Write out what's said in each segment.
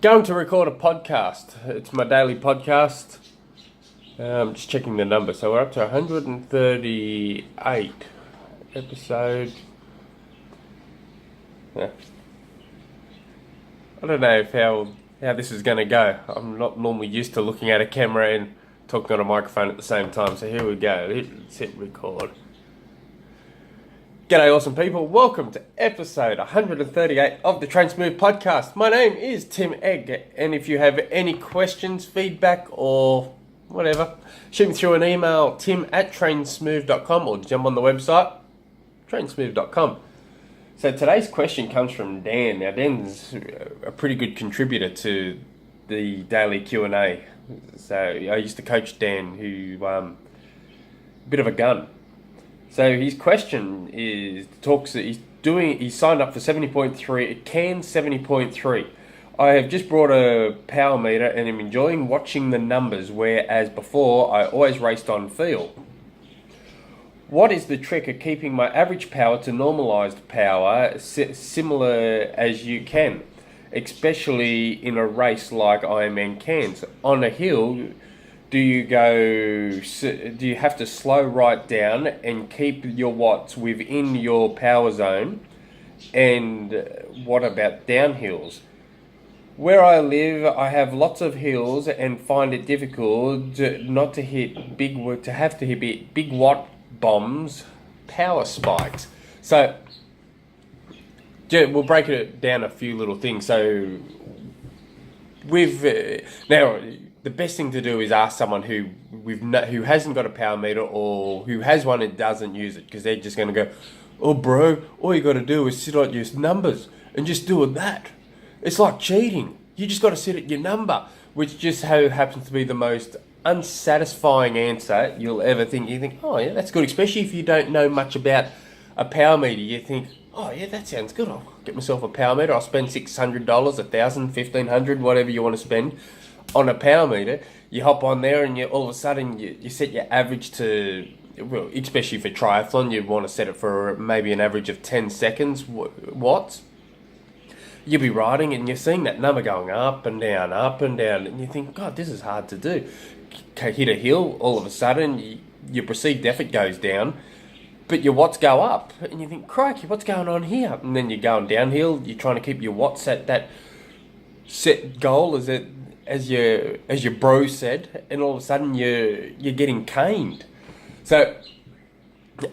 Going to record a podcast. It's my daily podcast. Just checking the number. So we're up to 138 episode. Yeah. I don't know how this is going to go. I'm not normally used to looking at a camera and talking on a microphone at the same time. So here we go. Let's hit record. G'day awesome people, welcome to episode 138 of the Train Smooth podcast. My name is Tim Egg, and if you have any questions, feedback or whatever, shoot me through an email, tim@trainsmooth.com, or jump on the website, trainsmooth.com. So today's question comes from Dan. Now Dan's a pretty good contributor to the daily Q&A. So I used to coach Dan, who a bit of a gun. So his question is, he signed up for 70.3, CAN 70.3. I have just brought a power meter and am enjoying watching the numbers, whereas before I always raced on feel. What is the trick of keeping my average power to normalised power similar as you can, especially in a race like Ironman Cairns? On a hill, do you have to slow right down and keep your watts within your power zone? And what about downhills? Where I live, I have lots of hills and find it difficult to hit big watt bombs, power spikes. So we'll break it down a few little things. So now, the best thing to do is ask someone who hasn't got a power meter, or who has one and doesn't use it, because they're just going to go, "Oh bro, all you got to do is sit on your numbers and just do that. It's like cheating. You just got to sit at your number," which just happens to be the most unsatisfying answer you'll ever think. You think, "Oh yeah, that's good," especially if you don't know much about a power meter. You think, "Oh yeah, that sounds good. I'll get myself a power meter. I'll spend $600, $1,000, $1,500, whatever you want to spend on a power meter." You hop on there and all of a sudden you set your average to, well, especially for triathlon, you want to set it for maybe an average of 10 seconds watts. You'll be riding and you're seeing that number going up and down, and you think, "God, this is hard to do." Hit a hill, all of a sudden your perceived effort goes down, but your watts go up, and you think, "Crikey, what's going on here?" And then you're going downhill, you're trying to keep your watts at that set goal, as your bro said, and all of a sudden you're getting caned. So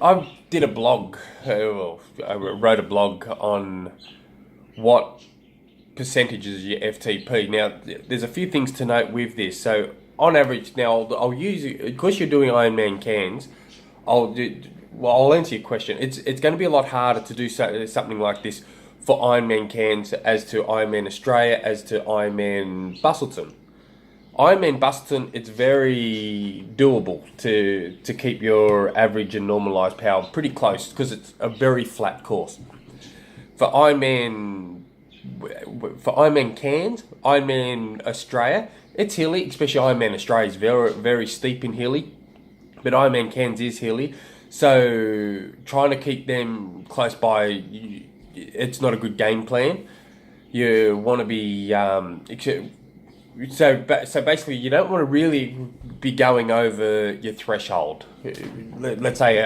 I did a blog, I wrote a blog on what percentage is your FTP. Now there's a few things to note with this. So on average, now I'll use, because you're doing Ironman Cairns, I'll answer your question. It's going to be a lot harder to do something like this for Ironman Cairns as to Ironman Australia, as to Ironman Busselton. Ironman Busselton, it's very doable to keep your average and normalised power pretty close, because it's a very flat course. For Ironman Cairns, Ironman Australia, it's hilly, especially Ironman Australia is very, very steep and hilly, but Ironman Cairns is hilly. So trying to keep them close by, it's not a good game plan. You want to be so basically you don't want to really be going over your threshold. Let's say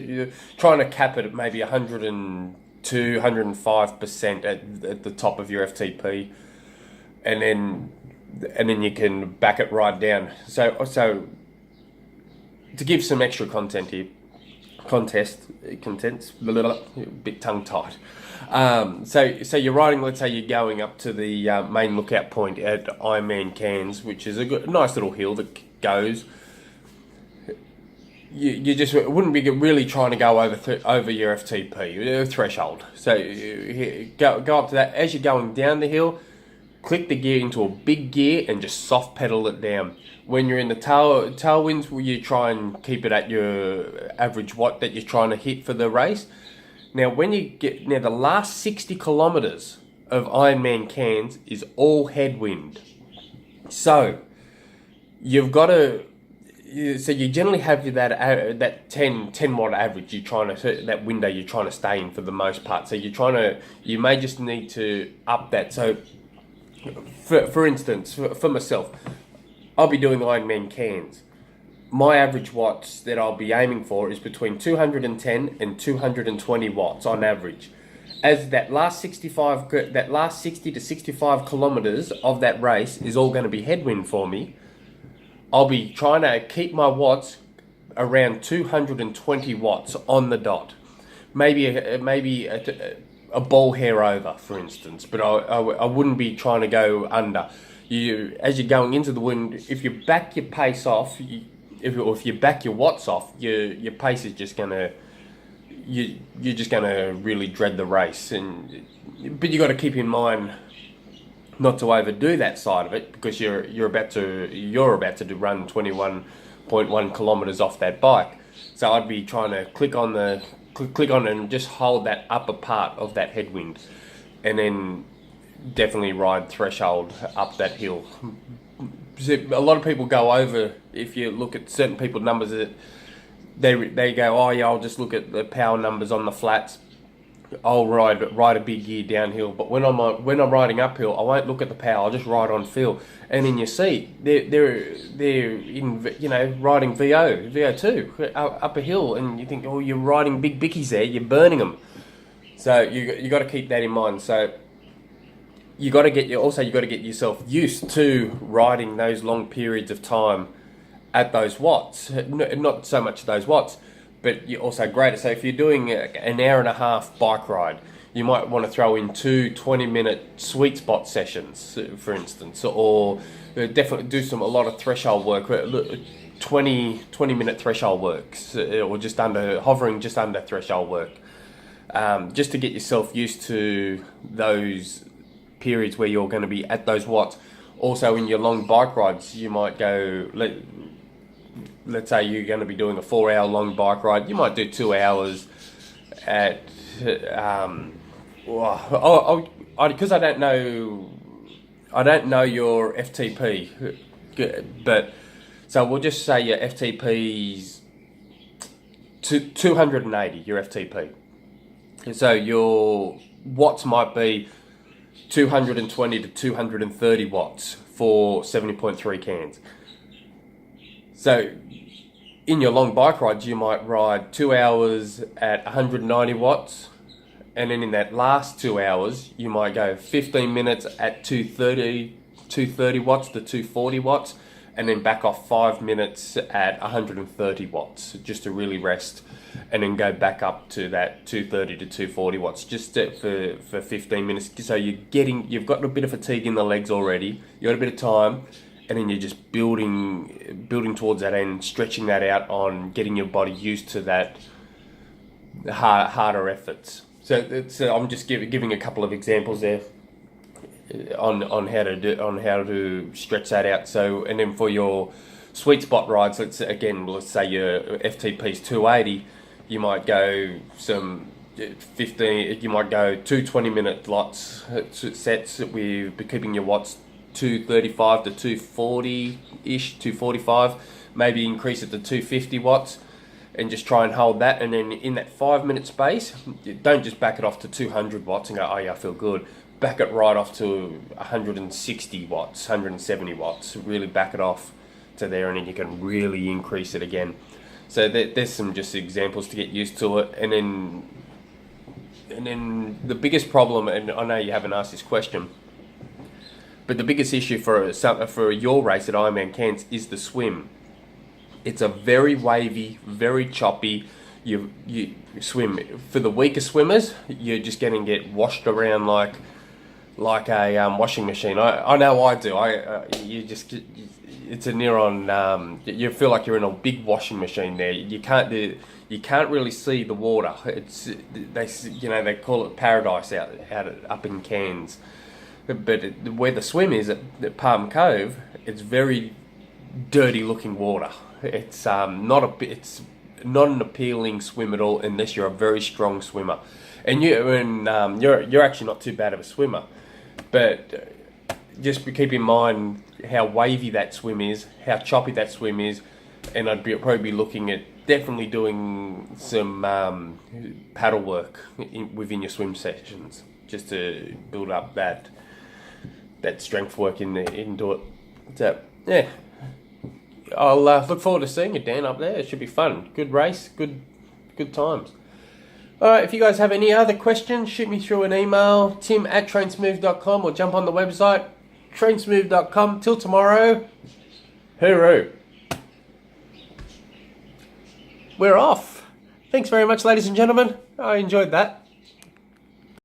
you're trying to cap it at maybe 102, 105% at the top of your FTP, and then you can back it right down. So to give some extra content here, contents, a bit tongue tied. So you're riding, let's say you're going up to the main lookout point at Ironman Cairns, which is a nice little hill that goes. You just wouldn't be really trying to go over your FTP threshold. So you go up to that. As you're going down the hill, click the gear into a big gear and just soft pedal it down. When you're in the tailwinds, you try and keep it at your average watt that you're trying to hit for the race. Now, the last 60 kilometers of Ironman Cairns is all headwind. So you've got to. So you generally have that 10 watt average. That window you're trying to stay in for the most part. So you may just need to up that. So For instance, for myself, I'll be doing Ironman Cairns. My average watts that I'll be aiming for is between 210 and 220 watts on average. As that last 60 to 65 kilometers of that race is all going to be headwind for me, I'll be trying to keep my watts around 220 watts on the dot. Maybe a ball hair over, for instance, but I wouldn't be trying to go under. As you're going into the wind, if you back your pace off, if you back your watts off, your pace is just gonna you're just gonna really dread the race. But you got to keep in mind not to overdo that side of it, because you're about to run 21.1 kilometers off that bike. So I'd be trying to click on and just hold that upper part of that headwind, and then definitely ride threshold up that hill. A lot of people go over. If you look at certain people's numbers, that they go, oh yeah, I'll just look at the power numbers on the flats. I'll ride a big gear downhill, but when I'm riding uphill, I won't look at the power. I'll just ride on feel. And then you see they're in riding VO2 up a hill, and you think, oh, you're riding big bickies there, you're burning them. So you got to keep that in mind. So you got to get yourself used to riding those long periods of time at those watts. Not so much those watts, but you're also greater. So if you're doing an hour and a half bike ride, you might want to throw in 2 20-minute sweet spot sessions, for instance, or definitely do a lot of threshold work, 20-minute threshold works, or hovering just under threshold work, just to get yourself used to those periods where you're going to be at those watts. Also, in your long bike rides, you might go, let's say you're going to be doing a 4-hour long bike ride, you might do 2 hours at because I don't know your FTP, but so we'll just say your FTP's 280, your FTP. So your watts might be 220 to 230 watts for 70.3 cans. So in your long bike rides, you might ride 2 hours at 190 watts, and then in that last 2 hours, you might go 15 minutes at 230 watts to 240 watts, and then back off 5 minutes at 130 watts, just to really rest, and then go back up to that 230 to 240 watts, just for 15 minutes. So you've got a bit of fatigue in the legs already, you got a bit of time, and then you're just building towards that end, stretching that out on getting your body used to that harder efforts. So I'm just giving a couple of examples there on how to stretch that out. So, and then for your sweet spot rides, let's say your FTP's 280, you might go you might go 2 20-minute lots sets with keeping your watts 235 to 240-ish, 245, maybe increase it to 250 watts, and just try and hold that. And then in that 5-minute space, don't just back it off to 200 watts and go, oh yeah, I feel good. Back it right off to 160 watts, 170 watts. Really back it off to there, and then you can really increase it again. So there's some just examples to get used to it. And then the biggest problem, and I know you haven't asked this question, but the biggest issue for your race at Ironman Cairns is the swim. It's a very wavy, very choppy. You swim. For the weaker swimmers, you're just going to get washed around like a washing machine. I know I do. It's a near on. You feel like you're in a big washing machine there. You can't really see the water. They call it paradise up in Cairns. But where the swim is at Palm Cove, it's very dirty looking water. It's it's not an appealing swim at all unless you're a very strong swimmer, and you're actually not too bad of a swimmer. But just keep in mind how wavy that swim is, how choppy that swim is, and probably be looking at definitely doing some paddle work within your swim sessions, just to build up that that strength work into it. So yeah, I'll look forward to seeing you, Dan, up there. It should be fun. Good race, good times. Alright, if you guys have any other questions, shoot me through an email, tim@trainsmooth.com, or jump on the website, trainsmooth.com. Till tomorrow, hooroo. We're off. Thanks very much, ladies and gentlemen. I enjoyed that.